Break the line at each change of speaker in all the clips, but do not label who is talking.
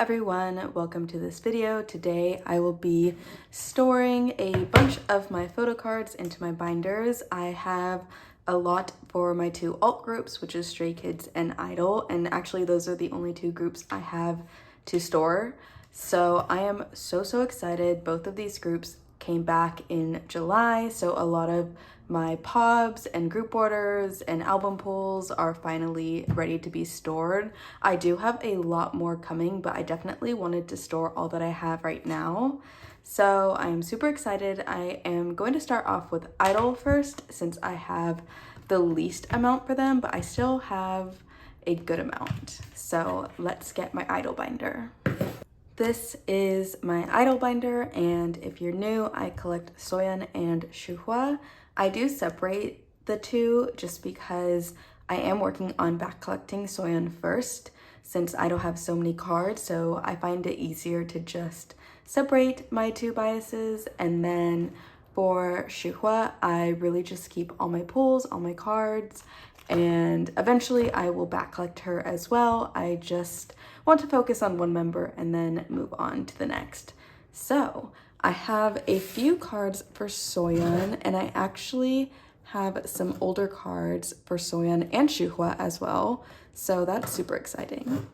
everyone, welcome to this video. Today I will be storing a bunch of my photo cards into my binders. I have a lot for my two alt groups, which is Stray Kids and i-dle, and actually those are the only two groups I have to store. So I am so excited. Both of these groups came back in July, so a lot of my POBs and group orders and album pulls are finally ready to be stored. I do have a lot more coming, but I definitely wanted to store all that I have right now. So I'm super excited. I am going to start off with i-dle first, since I have the least amount for them, but I still have a good amount. So let's get my i-dle binder. This is my i-dle binder, and if you're new, I collect Soyeon and Shuhwa. I do separate the two just because I am working on back collecting Soyeon first, since I don't have so many cards, so I find it easier to just separate my two biases. And then for Shuhwa, I really just keep all my pulls, all my cards, and eventually I will back collect her as well. I just want to focus on one member and then move on to the next. So I have a few cards for Soyeon, and I actually have some older cards for Soyeon and Shuhwa as well, so that's super exciting.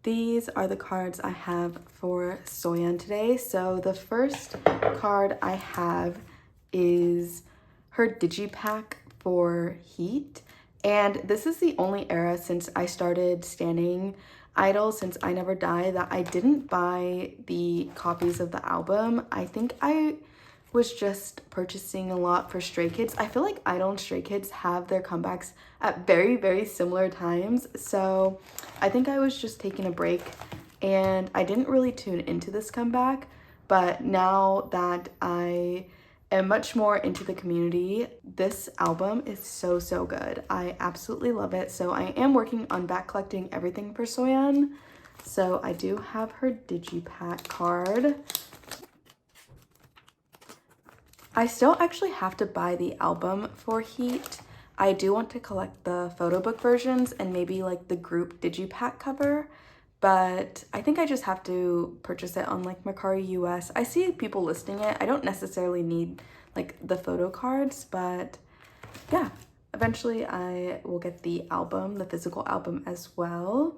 These are the cards I have for Soyeon today. So the first card I have is her digipack for Heat, and this is the only era since I started standing i-dle, since I Never Die, that I didn't buy the copies of the album. I think I was just purchasing a lot for Stray Kids. I feel like i-dle and Stray Kids have their comebacks at very similar times, so I think I was just taking a break and I didn't really tune into this comeback. But now that I am much more into the community, this album is so good. I absolutely love it. So I am working on back collecting everything for Soyeon. So I do have her digipack card. I still actually have to buy the album for Heat. I do want to collect the photo book versions and maybe like the group digipack cover, but I think I just have to purchase it on like Mercari US. I see people listing it. I don't necessarily need like the photo cards, but yeah, eventually I will get the album, the physical album as well.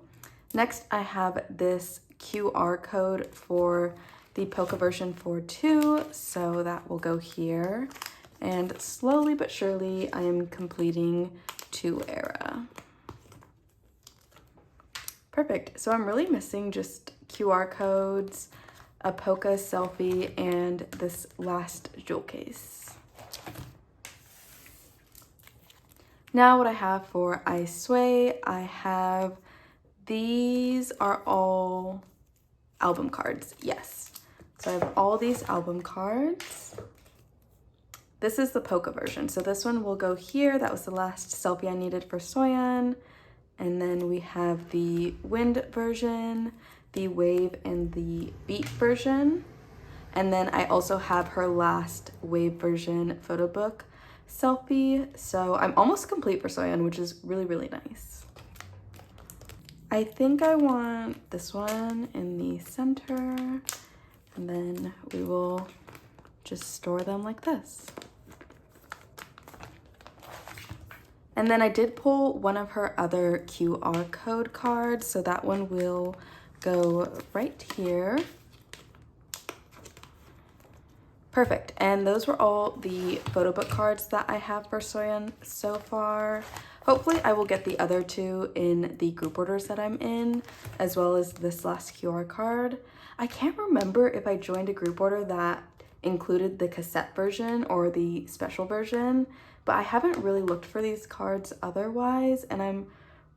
Next, I have this QR code for the Polka version for 2, so that will go here. And slowly but surely, I am completing 2 era. Perfect. So I'm really missing just QR codes, a Polka selfie, and this last jewel case. Now what I have for I Sway, I have, these are all album cards, yes. So I have all these album cards. This is the Polka version, so this one will go here. That was the last selfie I needed for Soyeon. And then we have the Wind version, the Wave, and the Beat version. And then I also have her last Wave version photo book selfie. So I'm almost complete for Soyeon, which is really nice. I think I want this one in the center, and then we will just store them like this. And then I did pull one of her other QR code cards, so that one will go right here. Perfect. And those were all the photo book cards that I have for Soyeon so far. Hopefully I will get the other 2 in the group orders that I'm in, as well as this last QR card. I can't remember if I joined a group order that included the cassette version or the special version, but I haven't really looked for these cards otherwise, and I'm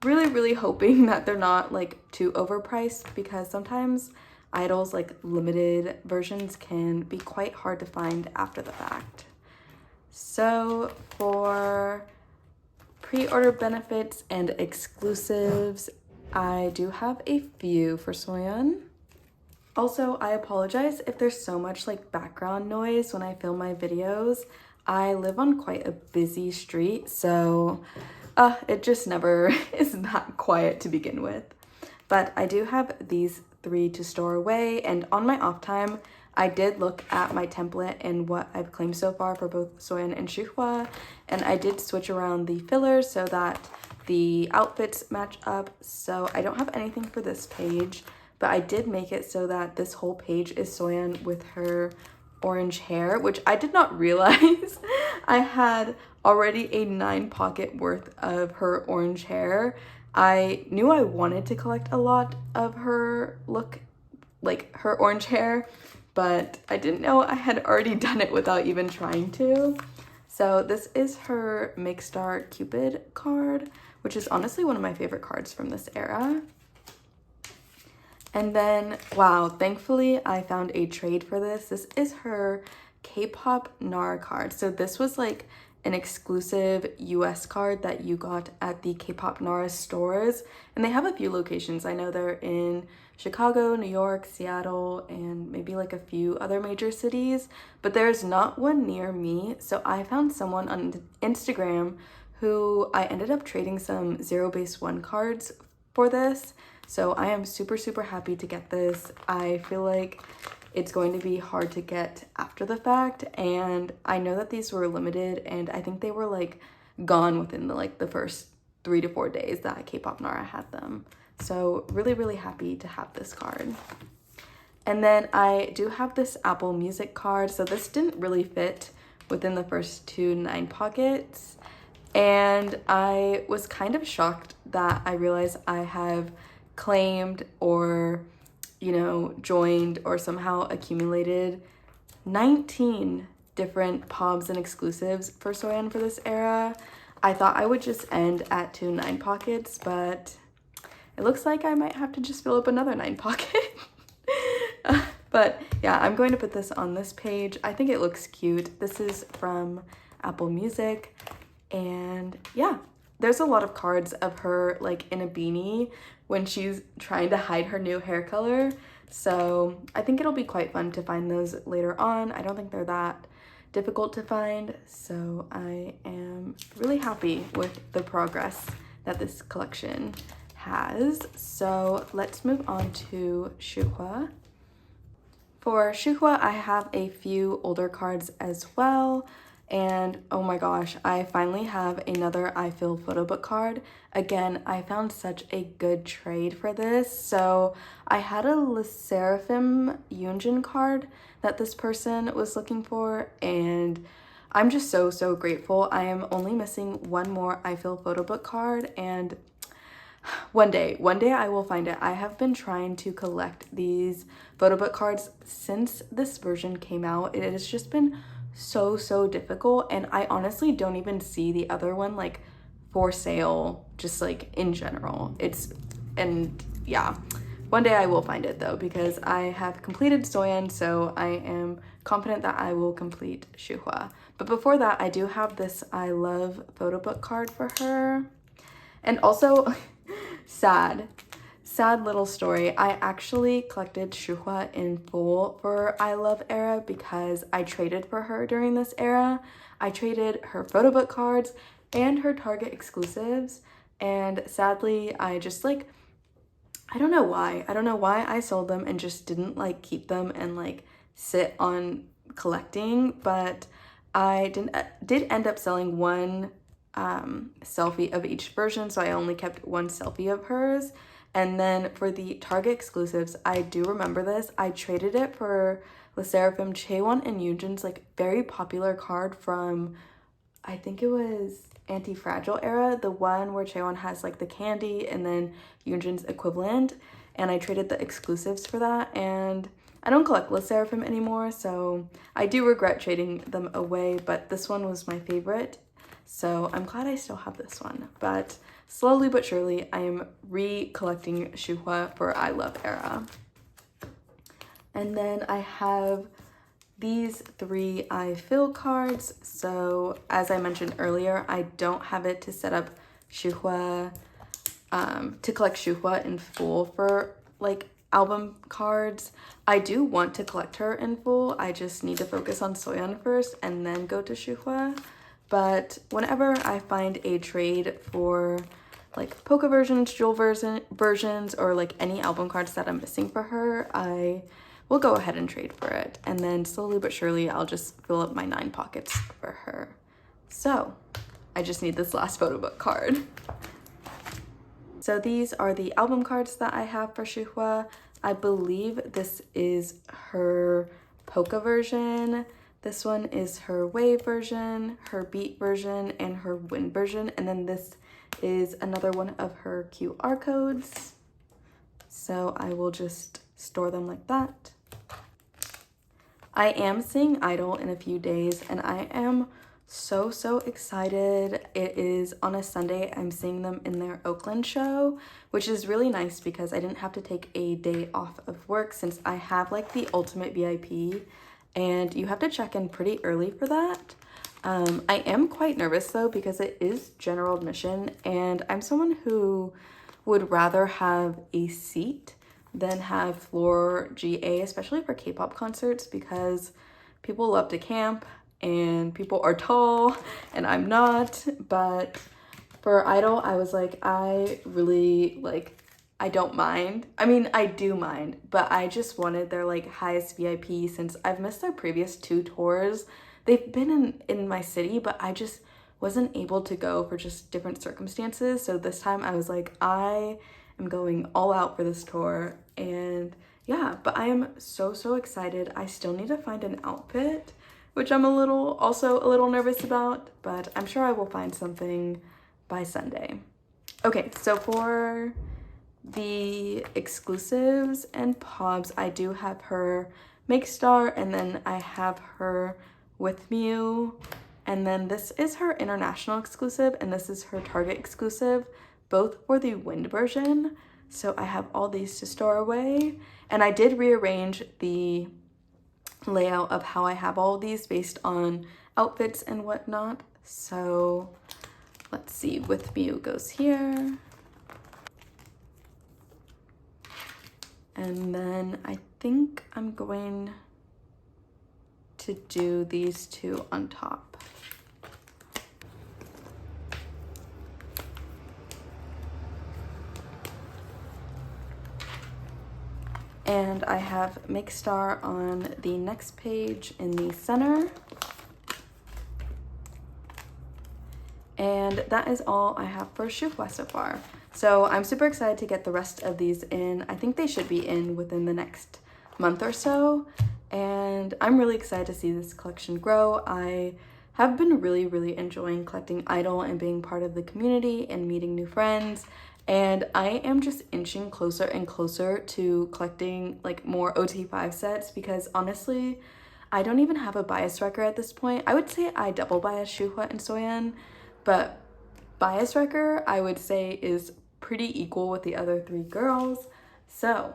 really hoping that they're not like too overpriced, because sometimes i-dle's like limited versions can be quite hard to find after the fact. So for pre-order benefits and exclusives, I do have a few for Soyeon. Also, I apologize if there's so much like background noise when I film my videos. I live on quite a busy street, so it just never is that quiet to begin with. But I do have these 3 to store away. And on my off time, I did look at my template and what I've claimed so far for both Soyeon and Shuhwa, and I did switch around the fillers so that the outfits match up. So I don't have anything for this page, but I did make it so that this whole page is Soyeon with her orange hair, which I did not realize I had already a 9 pocket worth of her orange hair. I knew I wanted to collect a lot of her look, like her orange hair, but I didn't know I had already done it without even trying to. So this is her Make Star Cupid card, which is honestly one of my favorite cards from this era. And then, wow, thankfully I found a trade for this. This is her K-pop NAR card. So this was like an exclusive US card that you got at the K-pop NAR stores. And they have a few locations. I know they're in Chicago, New York, Seattle, and maybe like a few other major cities, but there's not one near me. So I found someone on Instagram who I ended up trading some 0 base 1 cards for this. So I am super, super happy to get this. I feel like it's going to be hard to get after the fact, and I know that these were limited, and I think they were like gone within the first 3 to 4 days that K-pop Nara had them. So really, really happy to have this card. And then I do have this Apple Music card. So this didn't really fit within the first 2 9 pockets, and I was kind of shocked that I realized I have claimed or, you know, joined or somehow accumulated 19 different POBs and exclusives for Soyeon for this era. I thought I would just end at 2 9 pockets, but it looks like I might have to just fill up another 9 pocket. But yeah, I'm going to put this on this page. I think it looks cute. This is from Apple Music, and yeah, there's a lot of cards of her like in a beanie when she's trying to hide her new hair color. So I think it'll be quite fun to find those later on. I don't think they're that difficult to find. So I am really happy with the progress that this collection has. So let's move on to Shuhwa. For Shuhwa, I have a few older cards as well. And oh my gosh, I finally have another I Feel photo book card. Again, I found such a good trade for this. So I had a Le Seraphim Yoonjin card that this person was looking for, and I'm just so, so grateful. I am only missing one more I Feel photo book card, and one day I will find it. I have been trying to collect these photo book cards since this version came out. It has just been so difficult, and I honestly don't even see the other one like for sale, just like in general. And yeah, one day I will find it though, because I have completed Soyeon, so I am confident that I will complete Shuhwa. But before that, I do have this I Love photo book card for her. And also sad little story. I actually collected Shuhwa in full for I Love era because I traded for her during this era. I traded her photo book cards and her Target exclusives, and sadly I just like, I don't know why I sold them and just didn't like keep them and like sit on collecting, but I did end up selling one selfie of each version, so I only kept one selfie of hers. And then for the Target exclusives, I do remember this, I traded it for Le Seraphim Chaewon and Yoonjin's like very popular card from, I think it was Anti-Fragile era, the one where Chaewon has like the candy and then Yoonjin's equivalent, and I traded the exclusives for that. And I don't collect Le Seraphim anymore, so I do regret trading them away, but this one was my favorite. So I'm glad I still have this one, but slowly but surely I am recollecting Shuhwa for I Love era. And then I have these 3 I Feel cards. So as I mentioned earlier, I don't have it to set up Shuhwa, to collect Shuhwa in full for like album cards. I do want to collect her in full. I just need to focus on Soyeon first and then go to Shuhwa. But whenever I find a trade for like polka versions, jewel versions, or like any album cards that I'm missing for her, I will go ahead and trade for it. And then slowly but surely, I'll just fill up my 9 pockets for her. So I just need this last photo book card. So these are the album cards that I have for Shuhua. I believe this is her polka version. This one is her wave version, her beat version, and her wind version. And then this is another one of her QR codes. So I will just store them like that. I am seeing i-dle in a few days and I am so excited. It is on a Sunday. I'm seeing them in their Oakland show, which is really nice because I didn't have to take a day off of work since I have like the ultimate VIP and you have to check in pretty early for that. I am quite nervous though because it is general admission and I'm someone who would rather have a seat than have floor GA, especially for K-pop concerts because people love to camp and people are tall and I'm not. But for i-dle, I was like, I really like, I don't mind. I mean, I do mind, but I just wanted their like highest VIP since I've missed their previous 2 tours. They've been in my city, but I just wasn't able to go for just different circumstances. So this time I was like, I am going all out for this tour. And yeah, but I am so excited. I still need to find an outfit, which I'm also a little nervous about, but I'm sure I will find something by Sunday. Okay, so for the exclusives and pobs, I do have her Make Star, and then I have her With Mew, and then this is her international exclusive, and this is her Target exclusive, both for the wind version. So I have all these to store away, and I did rearrange the layout of how I have all these based on outfits and whatnot. So let's see, With Mew goes here. And then I think I'm going to do these 2 on top. And I have Make Star on the next page in the center. And that is all I have for Shuhua so far. So I'm super excited to get the rest of these in. I think they should be in within the next month or so. And I'm really excited to see this collection grow. I have been really enjoying collecting i-dle and being part of the community and meeting new friends. And I am just inching closer and closer to collecting like more OT5 sets because honestly, I don't even have a bias wrecker at this point. I would say I double bias Shuhua and Soyeon, but bias wrecker I would say is pretty equal with the other 3 girls. So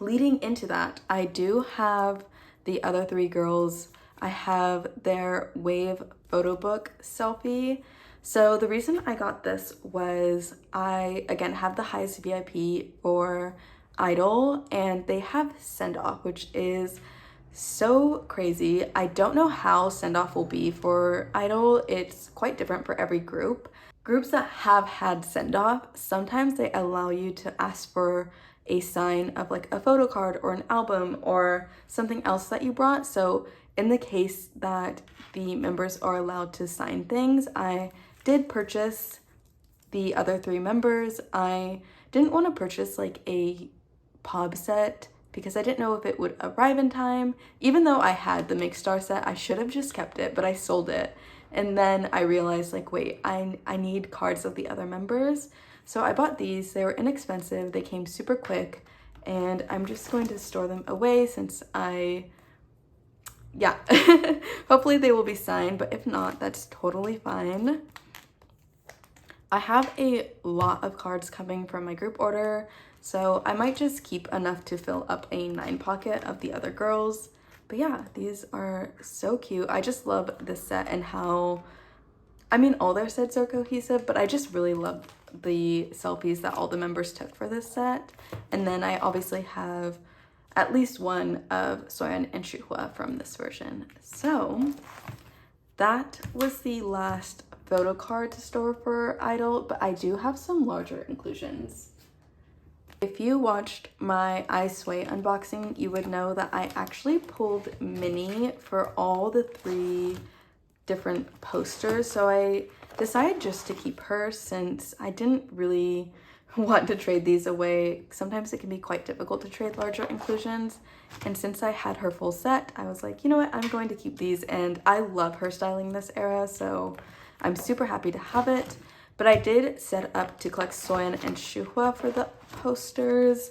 leading into that, I do have the other 3 girls. I have their wave photo book selfie. So the reason I got this was I, again, have the highest VIP for i-dle and they have send off, which is so crazy. I don't know how send off will be for i-dle. It's quite different for every group. Groups that have had send off, sometimes they allow you to ask for a sign of like a photo card or an album or something else that you brought. So in the case that the members are allowed to sign things, I did purchase the other 3 members. I didn't want to purchase like a pob set because I didn't know if it would arrive in time. Even though I had the Make Star set, I should have just kept it, but I sold it. And then I realized like, wait, I need cards of the other members. So I bought these. They were inexpensive. They came super quick and I'm just going to store them away since yeah, hopefully they will be signed, but if not, that's totally fine. I have a lot of cards coming from my group order, so I might just keep enough to fill up a 9 pocket of the other girls. But yeah, these are so cute. I just love this set and how, I mean, all their sets are cohesive, but I just really love the selfies that all the members took for this set. And then I obviously have at least one of Soyeon and Shuhua from this version. So that was the last photo card to store for i-dle, but I do have some larger inclusions. If you watched my I Sway unboxing, you would know that I actually pulled Minnie for all the 3 different posters. So I decided just to keep her since I didn't really want to trade these away. Sometimes it can be quite difficult to trade larger inclusions. And since I had her full set, I was like, you know what, I'm going to keep these. And I love her styling this era, so I'm super happy to have it. But I did set up to collect Soyeon and Shuhwa for the posters.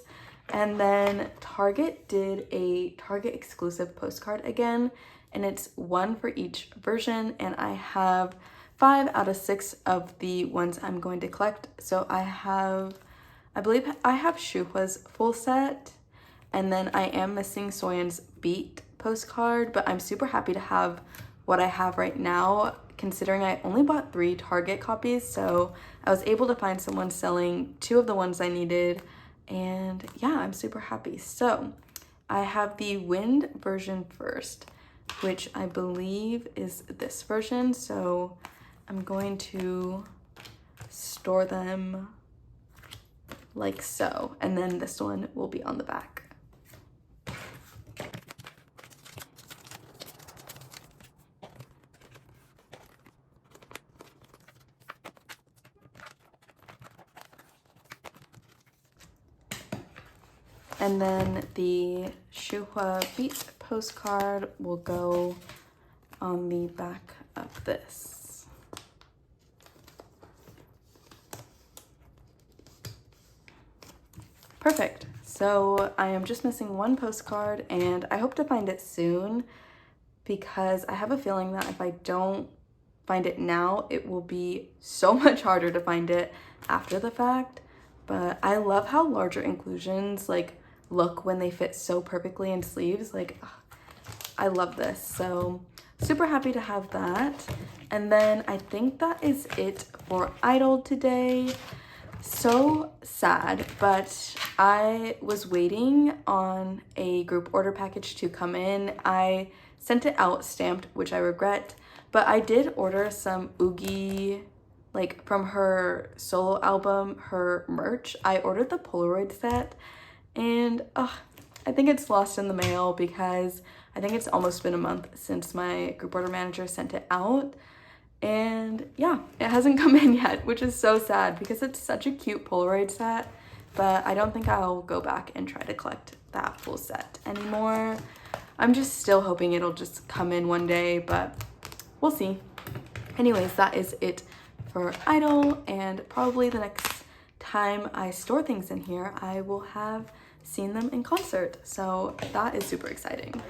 And then Target did a Target exclusive postcard again, and it's 1 for each version. And I have 5 out of 6 of the ones I'm going to collect. So I believe I have Shuhwa's full set, and then I am missing Soyeon's Beat postcard, but I'm super happy to have what I have right now, considering I only bought 3 Target copies, so I was able to find someone selling 2 of the ones I needed, and yeah, I'm super happy. So I have the Wind version first, which I believe is this version, so I'm going to store them like so, and then this one will be on the back. And then the Shuhwa Beat postcard will go on the back of this. Perfect. So I am just missing 1 postcard, and I hope to find it soon because I have a feeling that if I don't find it now, it will be so much harder to find it after the fact. But I love how larger inclusions like look when they fit so perfectly in sleeves. Like, I love this. So super happy to have that. And then I think that is it for i-dle today. So sad, but I was waiting on a group order package to come in. I sent it out stamped, which I regret, but I did order some Oogie, like from her solo album, her merch. I ordered the Polaroid set, and I think it's lost in the mail because I think it's almost been a month since my group order manager sent it out. And yeah, it hasn't come in yet, which is so sad because it's such a cute Polaroid set, but I don't think I'll go back and try to collect that full set anymore. I'm just still hoping it'll just come in one day, but we'll see. Anyways, that is it for i-dle, and probably the next time I store things in here, I will have seen them in concert. So that is super exciting.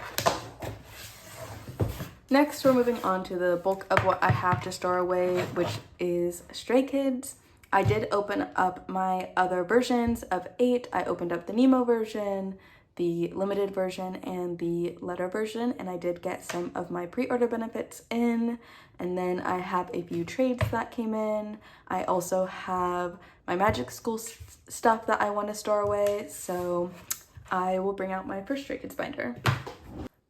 Next, we're moving on to the bulk of what I have to store away, which is Stray Kids. I did open up my other versions of 8. I opened up the Nemo version, the limited version, and the letter version, and I did get some of my pre-order benefits in, and then I have a few trades that came in. I also have my magic school stuff that I want to store away, so I will bring out my first Stray Kids binder.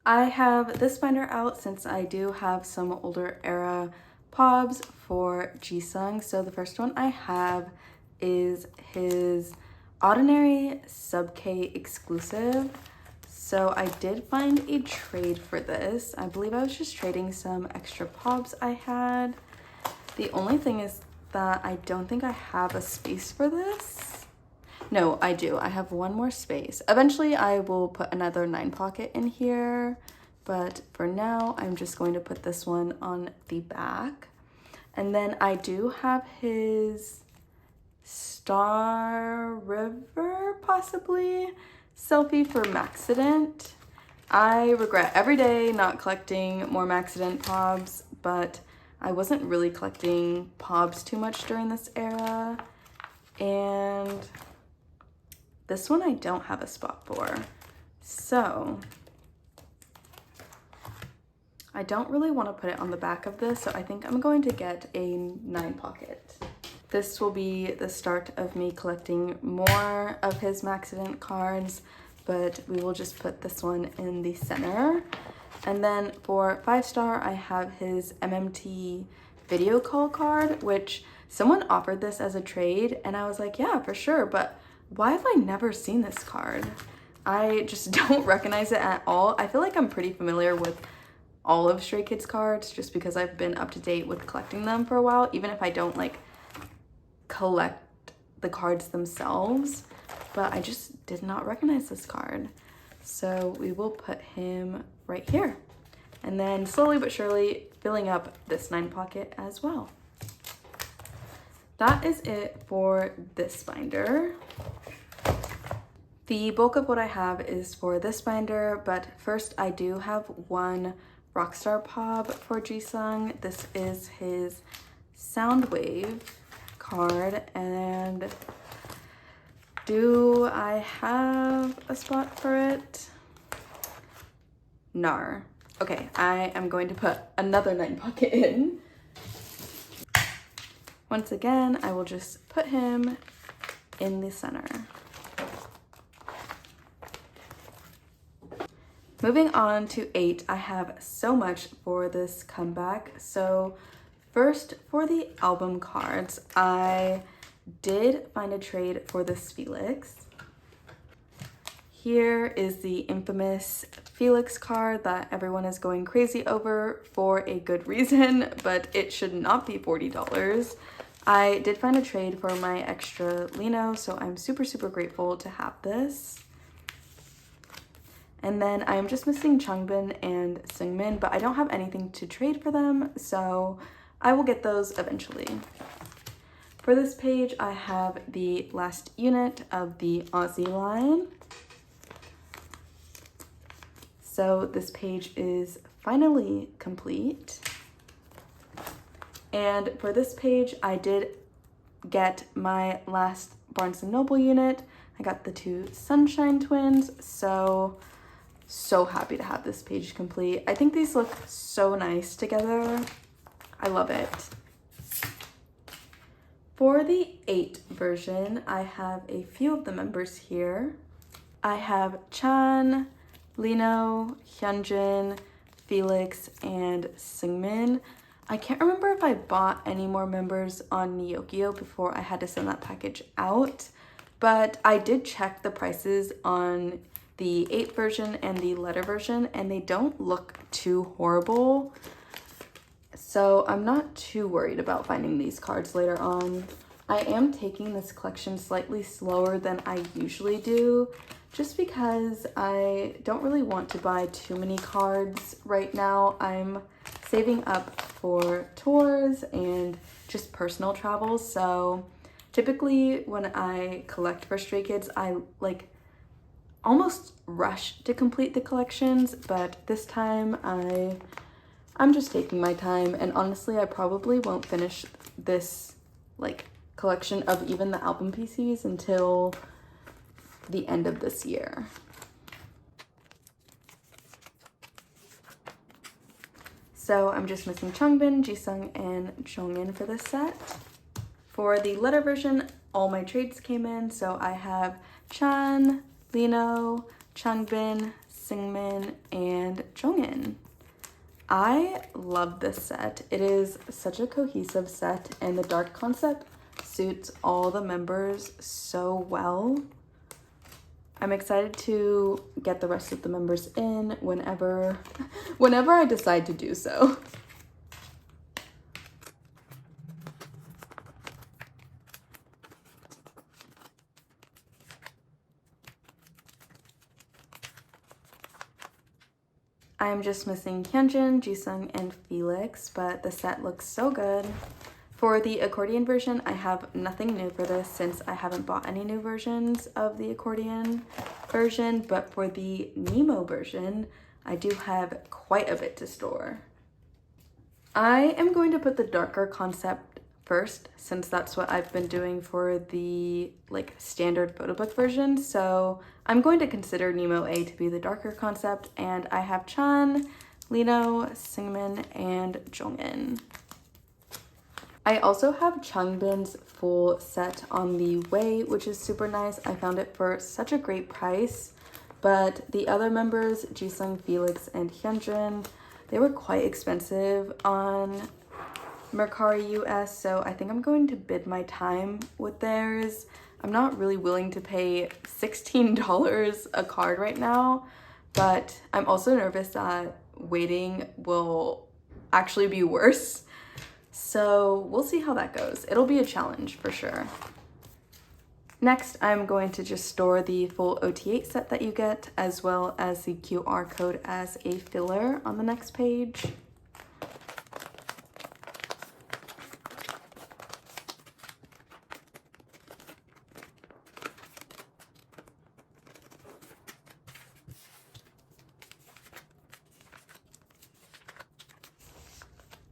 I have this binder out since I do have some older era pobs for Jisung. So the first one I have is his Ordinary Sub K exclusive. So I did find a trade for this. I believe I was just trading some extra pobs I had. The only thing is that I don't think I have a space for this. No, I do. I have one more space. Eventually, I will put another 9 pocket in here, but for now, I'm just going to put this one on the back. And then I do have his Star River, possibly, selfie for Maxident. I regret every day not collecting more Maxident pobs, but I wasn't really collecting pobs too much during this era. And this one I don't have a spot for, so I don't really want to put it on the back of this, so I think I'm going to get a 9 pocket. This will be the start of me collecting more of his Maxident cards, but we will just put this one in the center. And then for 5-star, I have his MMT video call card, which someone offered this as a trade, and I was like, yeah, for sure, but why have I never seen this card? I just don't recognize it at all. I feel like I'm pretty familiar with all of Stray Kids cards just because I've been up to date with collecting them for a while, even if I don't like collect the cards themselves, but I just did not recognize this card. So we will put him right here, and then slowly but surely filling up this 9 pocket as well. That is it for this binder. The bulk of what I have is for this binder, but first I do have one Rockstar Pop for Jisung. This is his Soundwave card, and do I have a spot for it? Nar. Okay, I am going to put another 9 pocket in. Once again, I will just put him in the center. Moving on to 8, I have so much for this comeback. So first, for the album cards, I did find a trade for this Felix. Here is the infamous Felix card that everyone is going crazy over for a good reason, but it should not be $40. I did find a trade for my extra Lino, so I'm super, super grateful to have this. And then I'm just missing Changbin and Seungmin, but I don't have anything to trade for them, so I will get those eventually. For this page, I have the last unit of the Aussie line. So this page is finally complete. And for this page, I did get my last Barnes & Noble unit. I got the 2 Sunshine Twins, so happy to have this page complete. I think these look so nice together. I love it. For the 8 version, I have a few of the members here. I have Chan, Lino, Hyunjin, Felix, and Seungmin. I can't remember if I bought any more members on Nyokio before I had to send that package out, but I did check the prices on the 8 version and the letter version, and they don't look too horrible. So I'm not too worried about finding these cards later on. I am taking this collection slightly slower than I usually do, just because I don't really want to buy too many cards right now. I'm saving up for tours and just personal travels. So typically when I collect for Stray Kids, I like almost rush to complete the collections, but this time I'm just taking my time, and honestly I probably won't finish this like collection of even the album PCs until the end of this year. So I'm just missing Changbin, Jisung, and Jongin for this set. For the letter version, all my trades came in, so I have Chan, Lino, Changbin, Seungmin, and Jongin. I love this set. It is such a cohesive set, and the dark concept suits all the members so well. I'm excited to get the rest of the members in whenever I decide to do so. I'm just missing Hyunjin, Jisung, and Felix, but the set looks so good. For the accordion version, I have nothing new for this since I haven't bought any new versions of the accordion version, but for the Nemo version, I do have quite a bit to store. I am going to put the darker concept first, since that's what I've been doing for the like standard photo book version. So I'm going to consider Nemo A to be the darker concept, and I have Chan, Lino, Seungmin, and Jongin. I also have Changbin's full set on the way, which is super nice. I found it for such a great price, but the other members, Jisung, Felix, and Hyunjin, they were quite expensive on Mercari US, so I think I'm going to bid my time with theirs. I'm not really willing to pay $16 a card right now, but I'm also nervous that waiting will actually be worse. So we'll see how that goes. It'll be a challenge for sure. Next, I'm going to just store the full OT8 set that you get, as well as the QR code as a filler on the next page.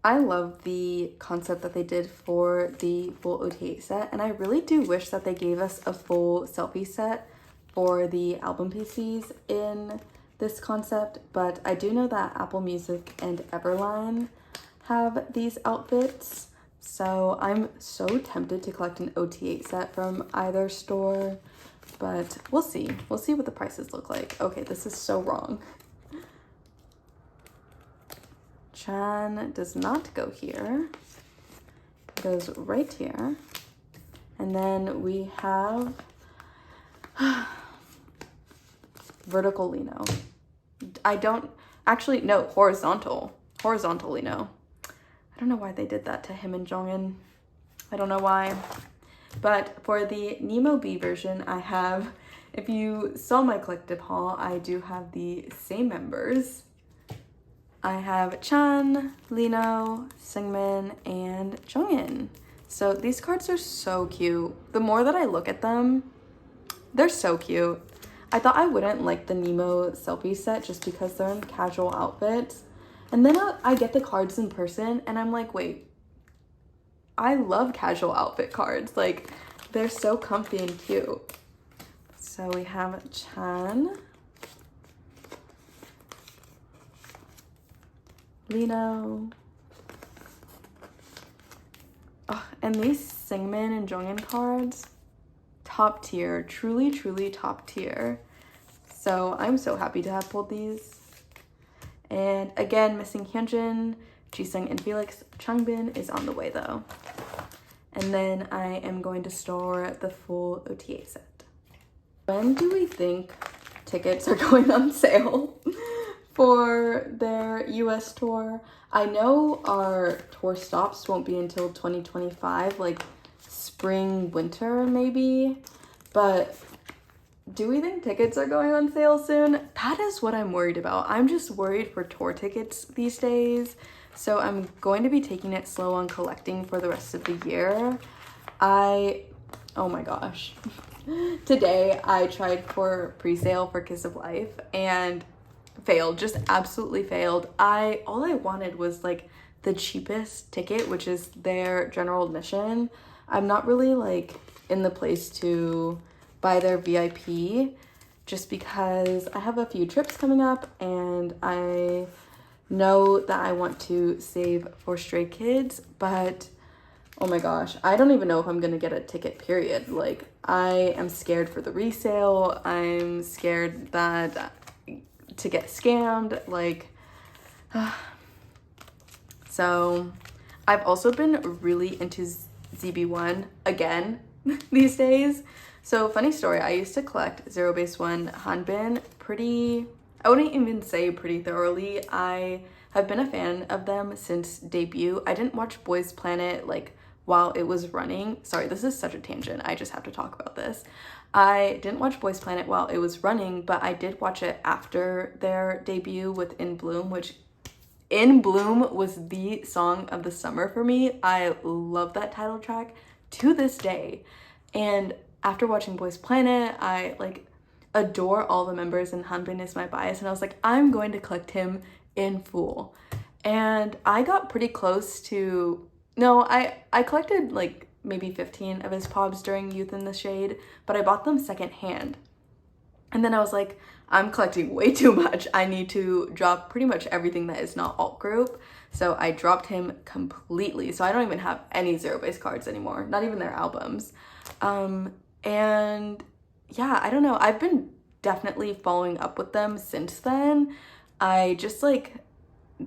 I love the concept that they did for the full OT8 set, and I really do wish that they gave us a full selfie set for the album PCs in this concept, but I do know that Apple Music and Everline have these outfits, so I'm so tempted to collect an OT8 set from either store, but we'll see. We'll see what the prices look like. Okay, this is so wrong. Chan does not go here. It goes right here. And then we have vertical Lino. Horizontal. Horizontal Lino. I don't know why they did that to him and Jongin. I don't know why. But for the Nemo B version, I have, if you saw my collective haul, I do have the same members. I have Chan, Lino, Seungmin, and Jongin. So these cards are so cute. The more that I look at them, they're so cute. I thought I wouldn't like the Nemo selfie set just because they're in casual outfits. And then I get the cards in person and I'm like, wait, I love casual outfit cards. Like, they're so comfy and cute. So we have Chan, Lino. Oh, and these Seungmin and Jongin cards, top tier, truly, truly top tier. So I'm so happy to have pulled these. And again, missing Hyunjin, Jisung, and Felix. Changbin is on the way though. And then I am going to store the full OTA set. When do we think tickets are going on sale for their US tour? I know our tour stops won't be until 2025, like spring, winter maybe, but do we think tickets are going on sale soon? That is what I'm worried about. I'm just worried for tour tickets these days, so I'm going to be taking it slow on collecting for the rest of the year. Oh my gosh. Today I tried for pre-sale for Kiss of Life and failed, just absolutely failed. All I wanted was like the cheapest ticket, which is their general admission. I'm not really like in the place to buy their VIP just because I have a few trips coming up and I know that I want to save for Stray Kids, but oh my gosh, I don't even know if I'm gonna get a ticket, period. Like, I am scared for the resale. I'm scared that to get scammed, like, so I've also been really into ZB1 again these days. So funny story, I used to collect Zero Base One Hanbin I wouldn't even say pretty thoroughly. I have been a fan of them since debut. I didn't watch Boys Planet like while it was running. Sorry, this is such a tangent. I just have to talk about this. I didn't watch Boys Planet while it was running, but I did watch it after their debut with In Bloom, which In Bloom was the song of the summer for me. I love that title track to this day. And after watching Boys Planet, I like adore all the members and Hanbin is my bias. And I was like, I'm going to collect him in full. And I got pretty close to, no, I collected like maybe 15 of his pobs during Youth in the Shade, but I bought them secondhand. And then I was like, I'm collecting way too much. I need to drop pretty much everything that is not alt group. So I dropped him completely. So I don't even have any Zero Base cards anymore, not even their albums. And yeah, I don't know. I've been definitely following up with them since then. I just like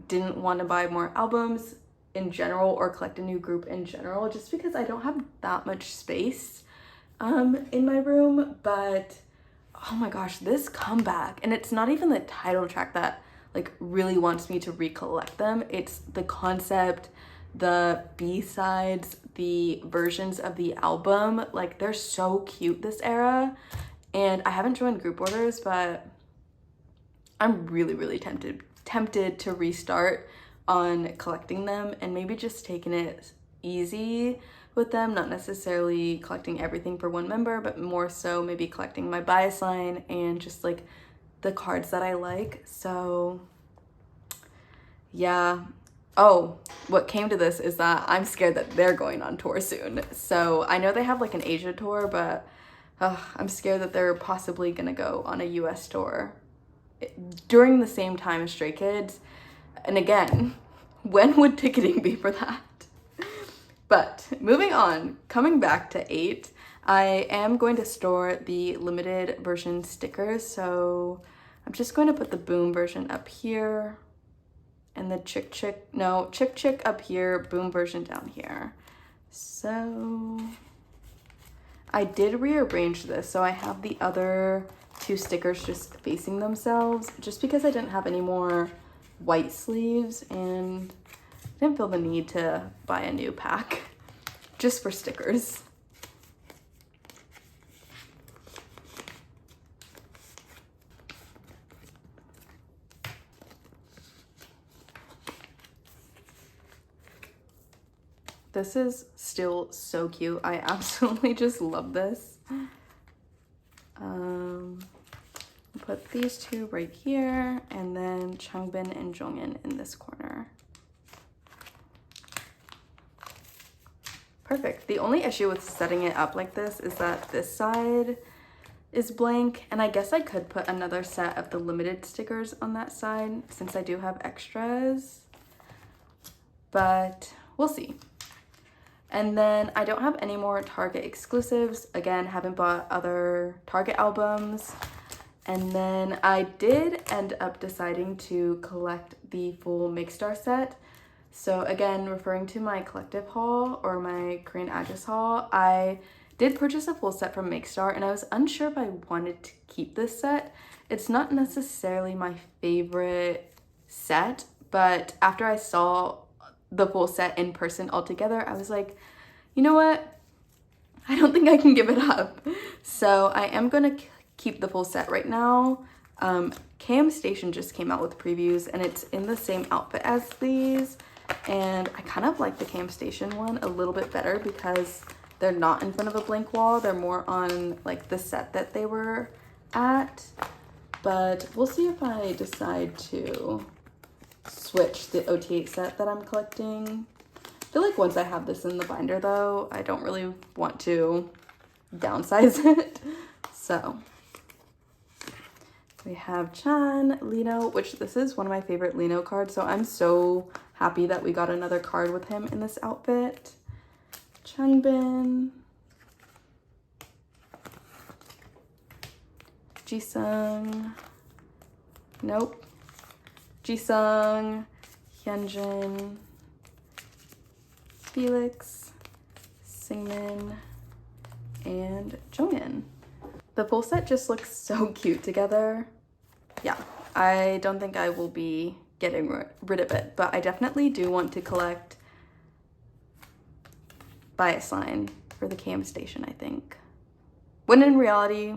didn't want to buy more albums in general or collect a new group in general, just because I don't have that much space in my room. But oh my gosh, this comeback, and it's not even the title track that like really wants me to recollect them. It's the concept, the B-sides, the versions of the album. Like, they're so cute this era. And I haven't joined group orders, but I'm really tempted to restart on collecting them and maybe just taking it easy with them, not necessarily collecting everything for one member, but more so maybe collecting my bias line and just like the cards that I like. So yeah. Oh, what came to this is that I'm scared that they're going on tour soon. So I know they have like an Asia tour, but I'm scared that they're possibly gonna go on a US tour during the same time as Stray Kids. And again, when would ticketing be for that? But moving on, coming back to 8, I am going to store the limited version stickers. So I'm just going to put the Boom version up here and the Chick Chick up here, Boom version down here. So I did rearrange this. So I have the other 2 stickers just facing themselves, just because I didn't have any more white sleeves and I didn't feel the need to buy a new pack just for stickers. This is still so cute. I absolutely just love this. Put these 2 right here, and then Changbin and Jongin in this corner. Perfect. The only issue with setting it up like this is that this side is blank, and I guess I could put another set of the limited stickers on that side since I do have extras, but we'll see. And then I don't have any more Target exclusives. Again, haven't bought other Target albums. And then I did end up deciding to collect the full Makestar set. So again, referring to my collective haul or my Korean address haul, I did purchase a full set from Makestar and I was unsure if I wanted to keep this set. It's not necessarily my favorite set, but after I saw the full set in person altogether, I was like, you know what? I don't think I can give it up. So I am gonna keep the full set right now. KM Station just came out with previews and it's in the same outfit as these. And I kind of like the KM Station one a little bit better because they're not in front of a blank wall. They're more on like the set that they were at. But we'll see if I decide to switch the OT8 set that I'm collecting. I feel like once I have this in the binder though, I don't really want to downsize it. So we have Chan, Lino, which this is one of my favorite Lino cards. So I'm so happy that we got another card with him in this outfit. Changbin, Jisung, nope, Jisung, Hyunjin, Felix, Singmin, and Jongin. The full set just looks so cute together. Yeah, I don't think I will be getting rid of it, but I definitely do want to collect bias line for the KM Station, I think. When in reality,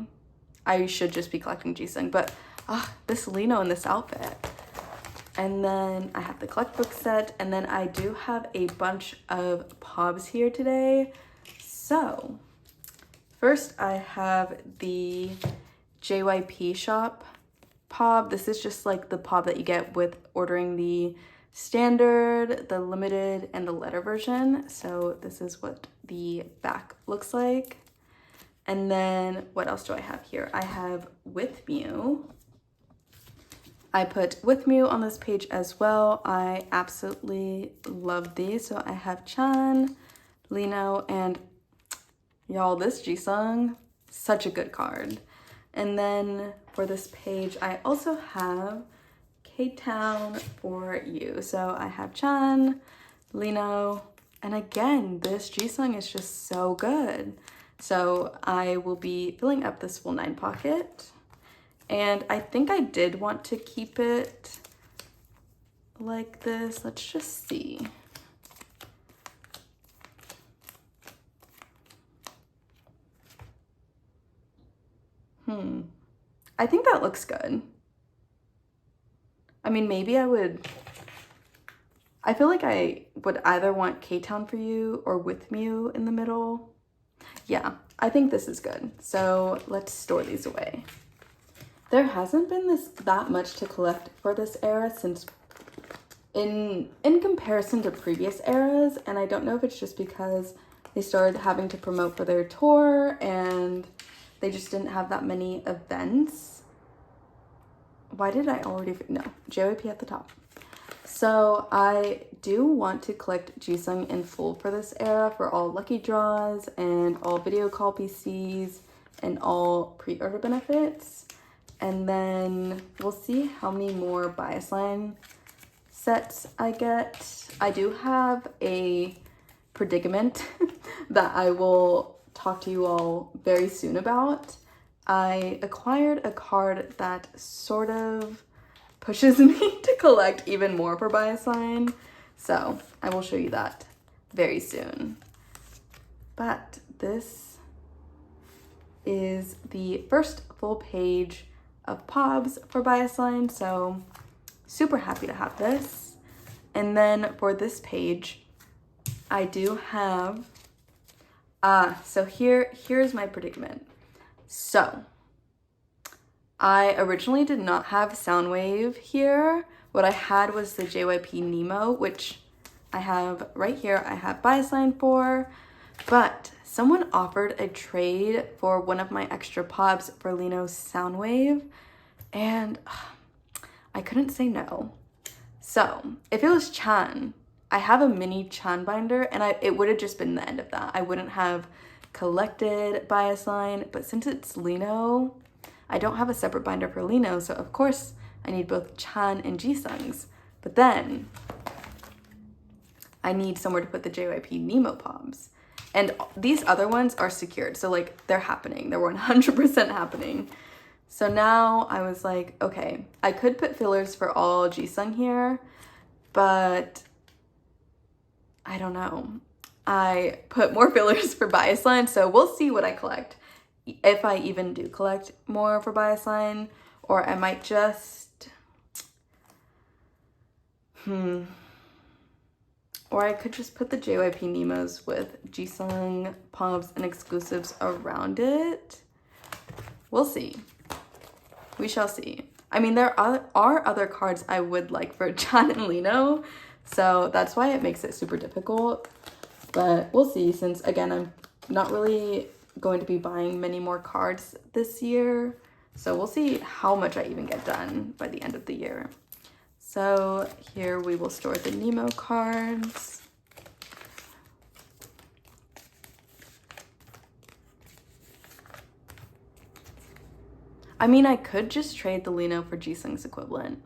I should just be collecting Jisung, but this Lino in this outfit. And then I have the collect book set, and then I do have a bunch of POBs here today. So first I have the JYP shop POB. This is just like the POB that you get with ordering the standard, the limited, and the letter version. So this is what the back looks like. And then what else do I have here? I have With Mew. I put With Mew on this page as well. I absolutely love these. So I have Chan, Lino, and y'all, this Jisung, such a good card. And then for this page, I also have K-Town for You. So I have Chan, Lino, and again, this Jisung is just so good. So I will be filling up this full 9 pocket, and I think I did want to keep it like this. Let's just see. I think that looks good. I mean, maybe I feel like I would either want K-Town for You or With Mew in the middle. Yeah, I think this is good. So let's store these away. There hasn't been that much to collect for this era since in comparison to previous eras, and I don't know if it's just because they started having to promote for their tour and they just didn't have that many events. Why did I already, no, JYP at the top. So I do want to collect Jisung in full for this era for all lucky draws and all video call PCs and all pre-order benefits. And then we'll see how many more bias line sets I get. I do have a predicament that I will talk to you all very soon about. I acquired a card that sort of pushes me to collect even more for bias line, so I will show you that very soon. But this is the first full page of POBs for bias line, so super happy to have this. And then for this page, I do have so here's my predicament. So I originally did not have Soundwave here. What I had was the JYP Nemo, which I have right here. I have bias line for, but someone offered a trade for one of my extra POBs for Lino's Soundwave, and I couldn't say no. So if it was Chan, I have a mini Chan binder, and it would have just been the end of that. I wouldn't have collected bias line, but since it's Lino, I don't have a separate binder for Lino, so of course I need both Chan and Jisung's, but then I need somewhere to put the JYP Nemo POBs. And these other ones are secured, so like they're happening, they're 100% happening. So now I was like, okay, I could put fillers for all Jisung here, but I don't know. I put more fillers for bias line, so we'll see what I collect. If I even do collect more for bias line, or I might just, or I could just put the JYP Nemos with Jisung POBs and exclusives around it. We'll see. We shall see. I mean, there are other cards I would like for Chan and Lino, so that's why it makes it super difficult. But we'll see, since again, I'm not really going to be buying many more cards this year. So we'll see how much I even get done by the end of the year. So here we will store the Nemo cards. I mean, I could just trade the Lino for Jisung's equivalent.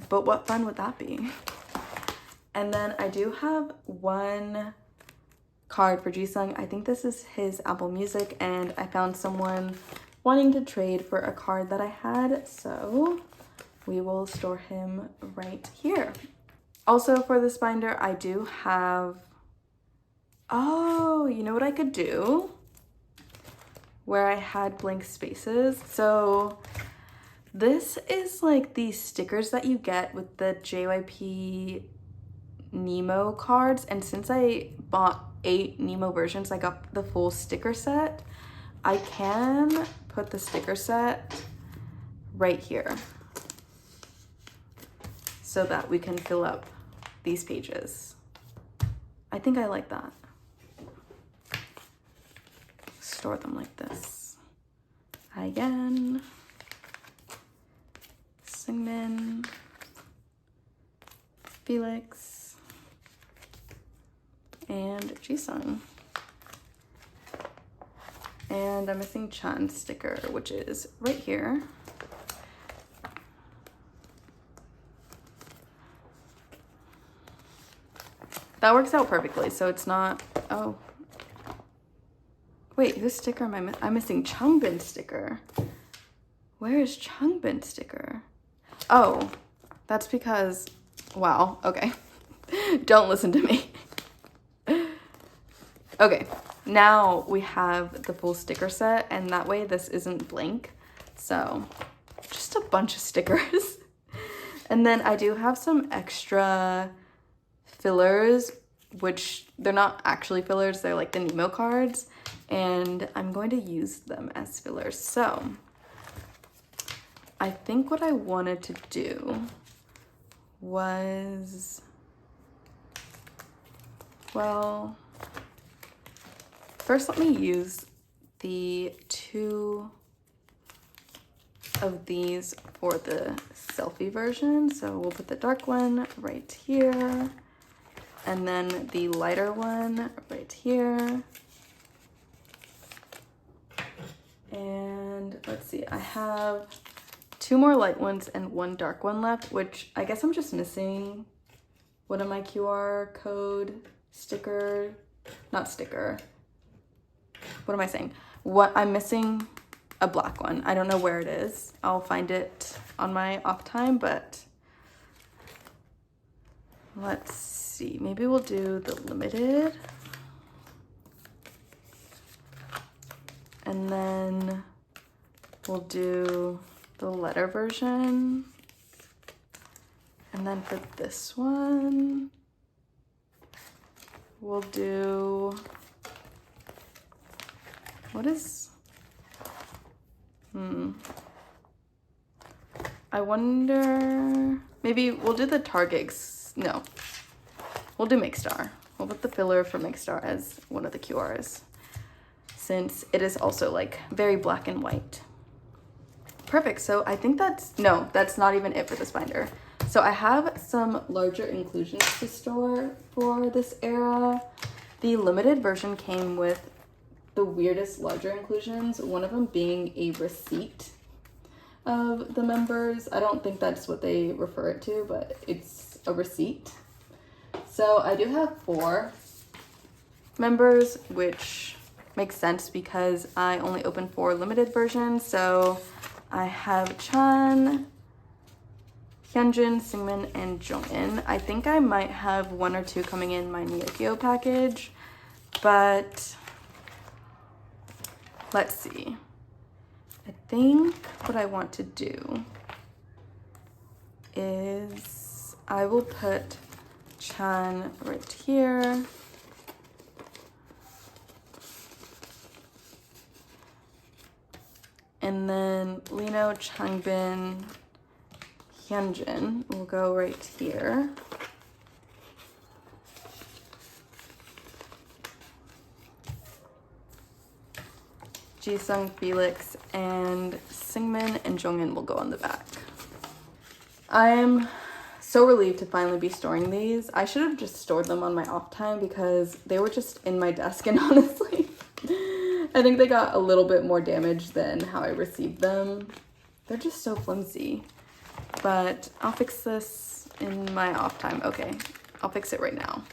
But what fun would that be? And then I do have one card for Jisung. I think this is his Apple Music, and I found someone wanting to trade for a card that I had, so we will store him right here. Also for this binder, I do have, oh, you know what I could do? Where I had blank spaces. So this is like these stickers that you get with the JYP Nemo cards, and since I bought 8 Nemo versions, I got the full sticker set. I can put the sticker set right here so that we can fill up these pages. I think I like that. Store them like this. Again, Singmin, Felix, and Jisung. And I'm missing Chan's sticker, which is right here. That works out perfectly, so it's not, oh. Wait, whose sticker am I missing? I'm missing Changbin sticker. Where is Changbin sticker? Oh, that's because, wow, okay. Don't listen to me. Okay, now we have the full sticker set, and that way this isn't blank. So, just a bunch of stickers. And then I do have some extra fillers, which they're not actually fillers, they're like the Nemo cards, and I'm going to use them as fillers. So, I think what I wanted to do was, well, first let me use the 2 of these for the selfie version. So we'll put the dark one right here, and then the lighter one right here. And let's see, I have 2 more light ones and 1 dark one left, which I guess I'm just missing one of my QR code sticker, not sticker. What am I saying? What I'm missing a black one. I don't know where it is. I'll find it on my off time, but let's see. Maybe we'll do the limited. And then we'll do the letter version. And then for this one, we'll do, what is, I wonder, maybe we'll do the Target, no, we'll do Make Star. We'll put the filler for Make Star as one of the QRs, since it is also like very black and white. Perfect, so I think that's not even it for this binder. So I have some larger inclusions to store for this era. The limited version came with the weirdest larger inclusions, one of them being a receipt of the members. I don't think that's what they refer it to, but it's a receipt. So I do have 4 members, which makes sense because I only opened 4 limited versions. So I have Chan, Hyunjin, Seungmin, and Jongin. I think I might have 1 or 2 coming in my Nyokyo package, but let's see. I think what I want to do is I will put Chan right here. And then Lino, Changbin, Hyunjin will go right here. Jisung, Felix, and Seungmin and Jongin will go on the back. I'm so relieved to finally be storing these. I should have just stored them on my off time because they were just in my desk, and honestly, I think they got a little bit more damage than how I received them. They're just so flimsy, but I'll fix this in my off time. Okay, I'll fix it right now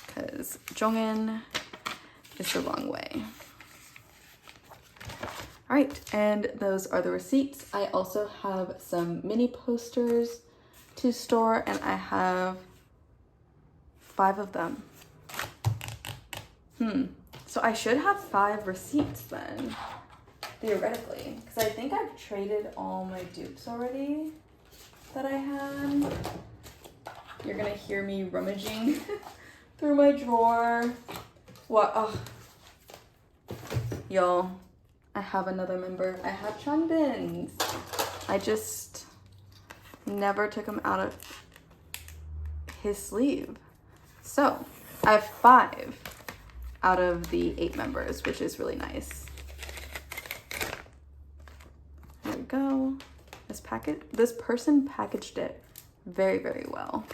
because Jongin is the wrong way. All right, and those are the receipts. I also have some mini posters to store, and I have 5 of them. So I should have 5 receipts then, theoretically, because I think I've traded all my dupes already that I had. You're gonna hear me rummaging through my drawer. What? Oh, y'all, I have another member. I have Changbin's. I just never took him out of his sleeve. So I have 5 out of the 8 members, which is really nice. There we go. This person packaged it very, very well.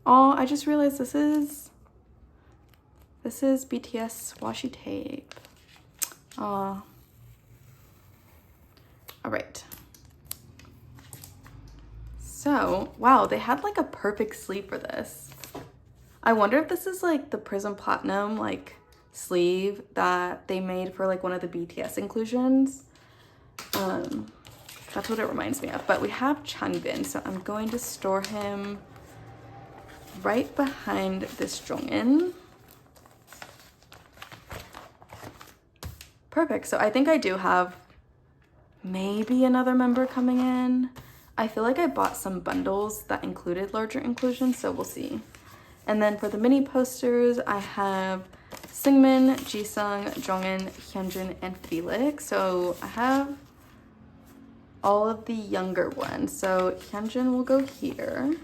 Oh, I just realized this is BTS washi tape. All right. So, wow, they had like a perfect sleeve for this. I wonder if this is like the Prism Platinum like sleeve that they made for like one of the BTS inclusions. That's what it reminds me of. But we have Changbin, so I'm going to store him right behind this Jongin. Perfect. So I think I do have maybe another member coming in. I feel like I bought some bundles that included larger inclusions, so we'll see. And then for the mini posters, I have Singmin, Jisung, Jongin, Hyunjin, and Felix. So I have all of the younger ones. So Hyunjin will go here.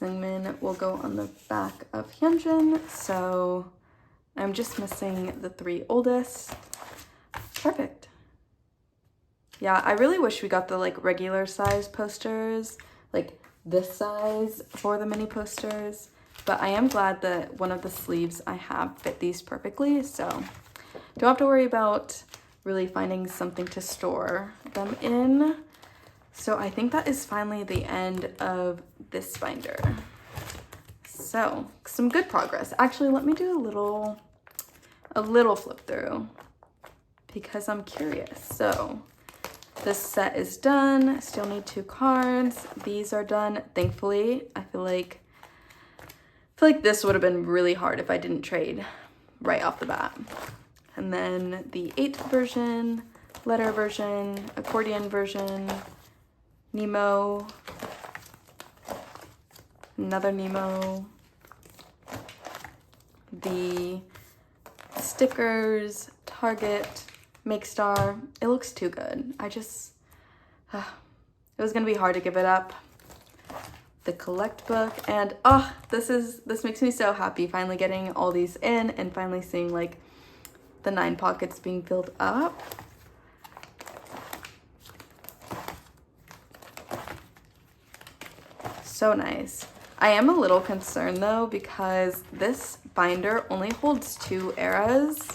Singmin will go on the back of Hyunjin. So I'm just missing the 3 oldest. Perfect. Yeah, I really wish we got the like regular size posters, like this size for the mini posters, but I am glad that one of the sleeves I have fit these perfectly, so don't have to worry about really finding something to store them in. So I think that is finally the end of this binder. So some good progress. Actually, let me do a little flip through because I'm curious. So this set is done. Still need 2 cards. These are done. Thankfully, I feel like this would have been really hard if I didn't trade right off the bat. And then the 8th version, letter version, accordion version, Nemo, another Nemo, the stickers, Target, Make Star. It looks too good. It was gonna be hard to give it up. The collect book, and this makes me so happy finally getting all these in and finally seeing like the 9 pockets being filled up. So nice. I am a little concerned though because this binder only holds 2 eras.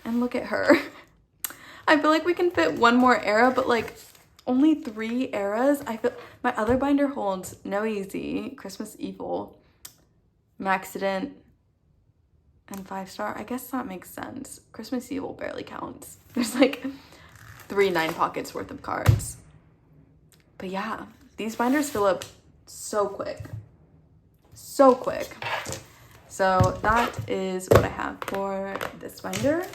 And look at her. I feel like we can fit 1 more era, but like only 3 eras. I feel my other binder holds No Easy, Christmas Evil, Maxident, and 5 star. I guess that makes sense. Christmas Evil barely counts. There's like 3 9 pockets worth of cards. But yeah, these binders fill up so quick. So quick. So that is what I have for this binder.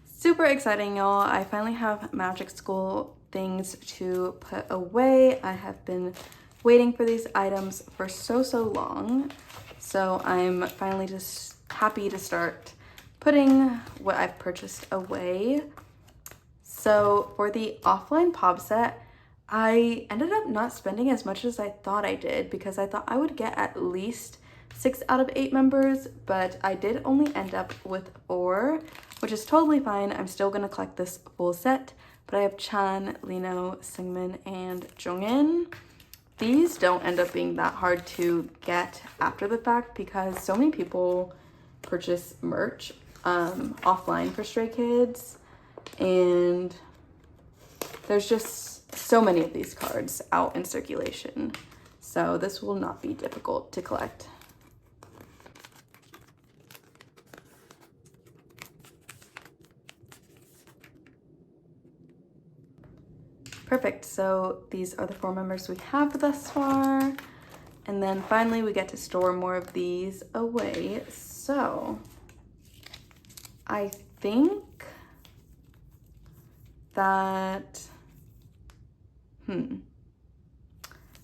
Super exciting, y'all. I finally have magic school things to put away. I have been waiting for these items for so long. So I'm finally just happy to start putting what I've purchased away. So for the offline pop set, I ended up not spending as much as I thought I did because I thought I would get at least 6 out of 8 members, but I did only end up with 4, which is totally fine. I'm still gonna collect this full set, but I have Chan, Lino, Singmin, and Jongin. These don't end up being that hard to get after the fact because so many people purchase merch offline for Stray Kids, and there's just so many of these cards out in circulation. So this will not be difficult to collect. Perfect, so these are the 4 members we have thus far. And then finally we get to store more of these away. So I think that,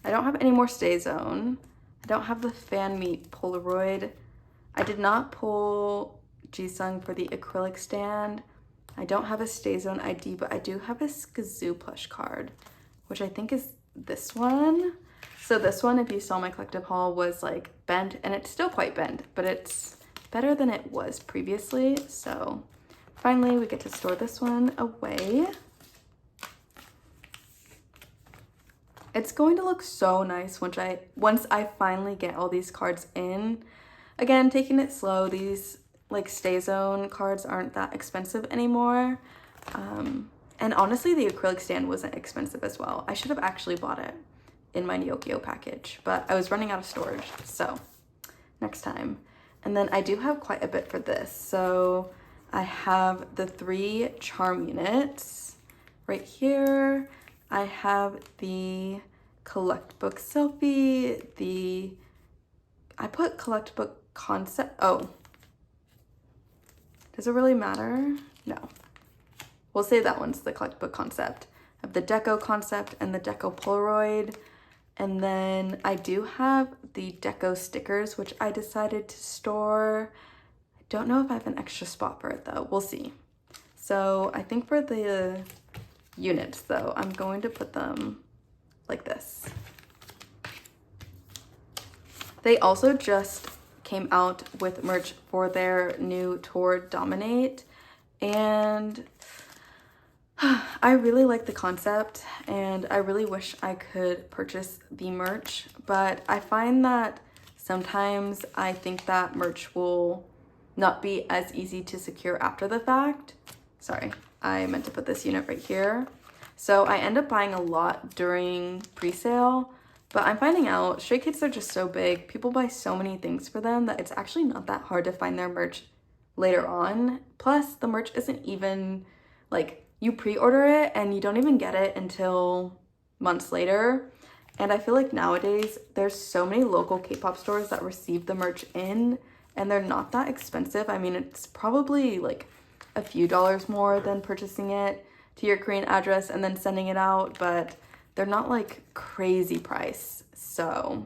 I don't have any more Stay Zone. I don't have the Fan Meet Polaroid. I did not pull Jisung for the acrylic stand. I don't have a Stay Zone ID, but I do have a Skazoo plush card, which I think is this one. So this one, if you saw my collective haul, was like bent, and it's still quite bent, but it's better than it was previously. So finally we get to store this one away. It's going to look so nice once I finally get all these cards in. Again, taking it slow. These like Stay Zone cards aren't that expensive anymore. And honestly, the acrylic stand wasn't expensive as well. I should have actually bought it, in my Nyokio package, but I was running out of storage, so next time. And then I do have quite a bit for this. So I have the 3 charm units right here. I have the collect book selfie, I put collect book concept, oh, does it really matter? No. We'll say that one's the collect book concept. I have the deco concept and the deco Polaroid. And then I do have the deco stickers, which I decided to store. I don't know if I have an extra spot for it though. We'll see. So I think for the units though, I'm going to put them like this. They also just came out with merch for their new tour Dominate, and I really like the concept and I really wish I could purchase the merch, but I find that sometimes I think that merch will not be as easy to secure after the fact. Sorry, I meant to put this unit right here. So I end up buying a lot during pre-sale, but I'm finding out Stray Kids are just so big. People buy so many things for them that it's actually not that hard to find their merch later on. Plus, the merch isn't even, like, you pre-order it and you don't even get it until months later. And I feel like nowadays there's so many local K-pop stores that receive the merch in, and they're not that expensive. I mean, it's probably like a few dollars more than purchasing it to your Korean address and then sending it out, but they're not like crazy price. So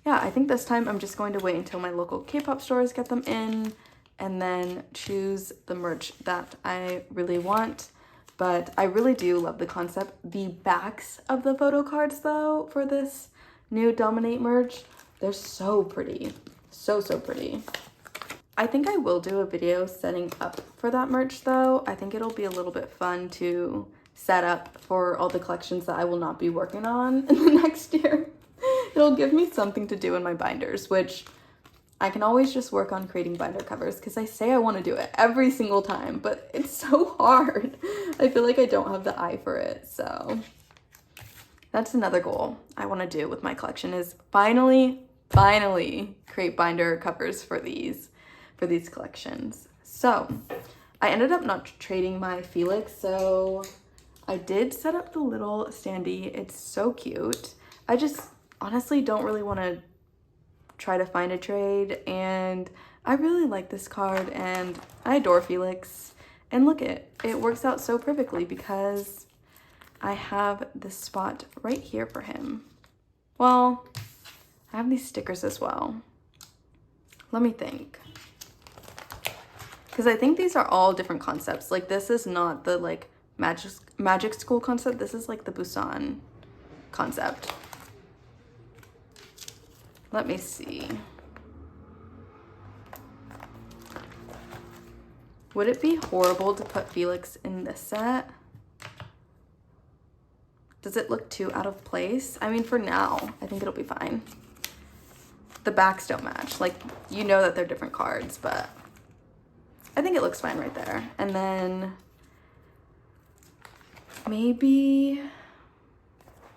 yeah, I think this time I'm just going to wait until my local K-pop stores get them in and then choose the merch that I really want. But I really do love the concept. The backs of the photo cards though for this new Dominate merch, they're so pretty. So pretty. I think I will do a video setting up for that merch though. I think it'll be a little bit fun to set up for all the collections that I will not be working on in the next year. It'll give me something to do in my binders, which I can always just work on creating binder covers because I say I want to do it every single time, but it's so hard. I feel like I don't have the eye for it. So that's another goal I want to do with my collection is finally create binder covers for these collections. So I ended up not trading my Felix, so I did set up the little standee. It's so cute. I just honestly don't really want to try to find a trade, and I really like this card and I adore Felix. And look, it works out so perfectly because I have this spot right here for him. Well, I have these stickers as well. Let me think. Because I think these are all different concepts. Like this is not the like magic school concept. This is like the Busan concept. Let me see. Would it be horrible to put Felix in this set? Does it look too out of place? I mean, for now, I think it'll be fine. The backs don't match. Like, you know that they're different cards, but I think it looks fine right there. And then maybe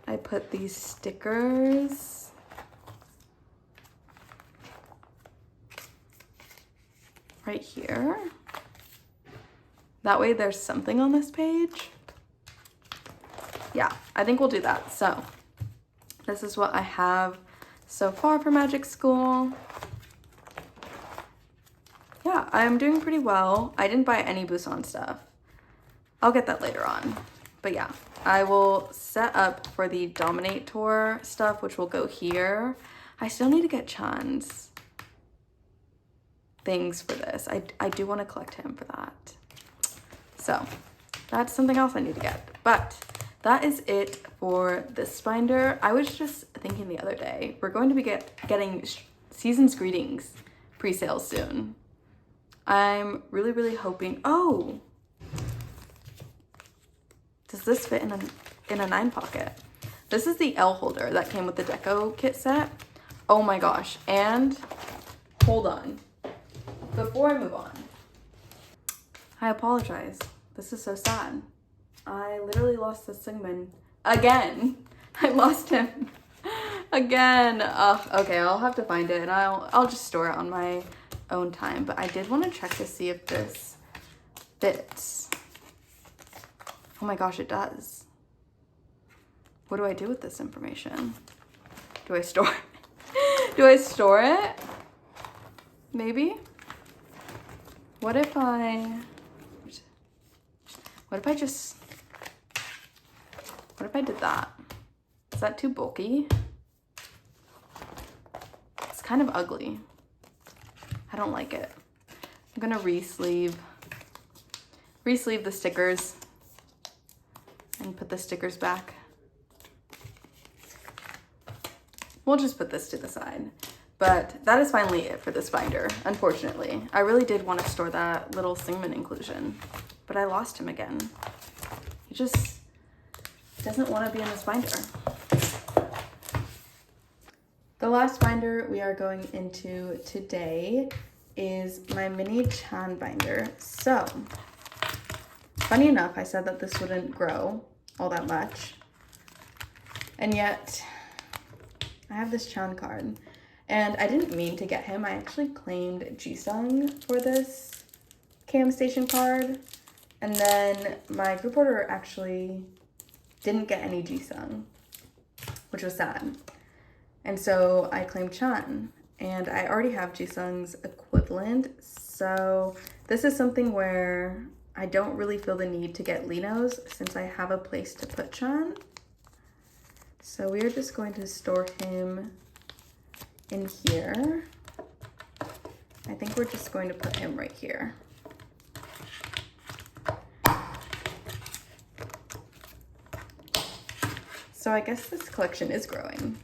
I put these stickers right here. That way there's something on this page. Yeah, I think we'll do that. So this is what I have so far for Magic School. Yeah, I'm doing pretty well. I didn't buy any Busan stuff. I'll get that later on. But yeah, I will set up for the Dominate Tour stuff, which will go here. I still need to get Chan's things for this. I do want to collect him for that. So that's something else I need to get. But that is it for this binder. I was just thinking the other day, we're going to be getting Season's Greetings pre-sale soon. I'm really hoping, oh, does this fit in a 9 pocket? This is the L holder that came with the deco kit set. Oh my gosh, and hold on. Before I move on, I apologize. This is so sad. I literally lost this Singman again. I lost him. Again. Ugh, okay, I'll have to find it and I'll just store it on my own time. But I did want to check to see if this fits. Oh my gosh, it does. What do I do with this information? Do I store it? Do I store it? Maybe? What if I did that? Is that too bulky? It's kind of ugly. I don't like it. I'm gonna re-sleeve the stickers and put the stickers back. We'll just put this to the side. But that is finally it for this binder, unfortunately. I really did want to store that little Singman inclusion, but I lost him again. He just doesn't want to be in this binder. The last binder we are going into today is my mini Chan binder. So, funny enough, I said that this wouldn't grow all that much, and yet I have this Chan card. And I didn't mean to get him. I actually claimed Jisung for this Cam Station card. And then my group order actually didn't get any Jisung, which was sad. And so I claimed Chan. And I already have Jisung's equivalent. So this is something where I don't really feel the need to get Linos since I have a place to put Chan. So we are just going to store him in here. I think we're just going to put him right here. So I guess this collection is growing.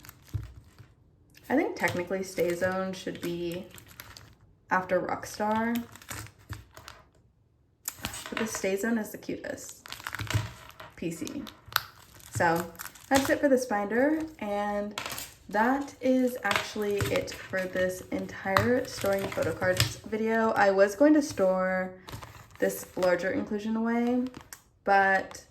I think technically Stay Zone should be after Rockstar, but the Stay Zone is the cutest PC. So that's it for this binder, and that is actually it for this entire storing photo cards video. I was going to store this larger inclusion away, but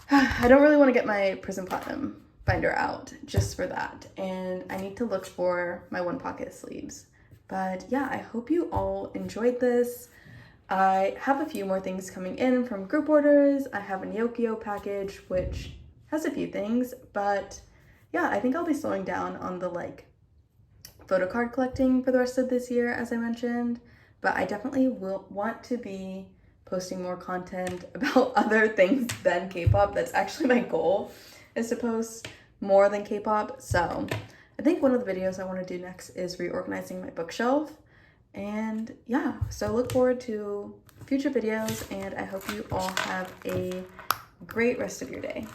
I don't really want to get my Prism Platinum binder out just for that. And I need to look for my one pocket sleeves. But yeah, I hope you all enjoyed this. I have a few more things coming in from group orders. I have a Neokio package, which has a few things, but yeah, I think I'll be slowing down on the photo card collecting for the rest of this year, as I mentioned, but I definitely will want to be posting more content about other things than K-pop. That's actually my goal, is to post more than K-pop. So I think one of the videos I want to do next is reorganizing my bookshelf. And yeah, so look forward to future videos, and I hope you all have a great rest of your day.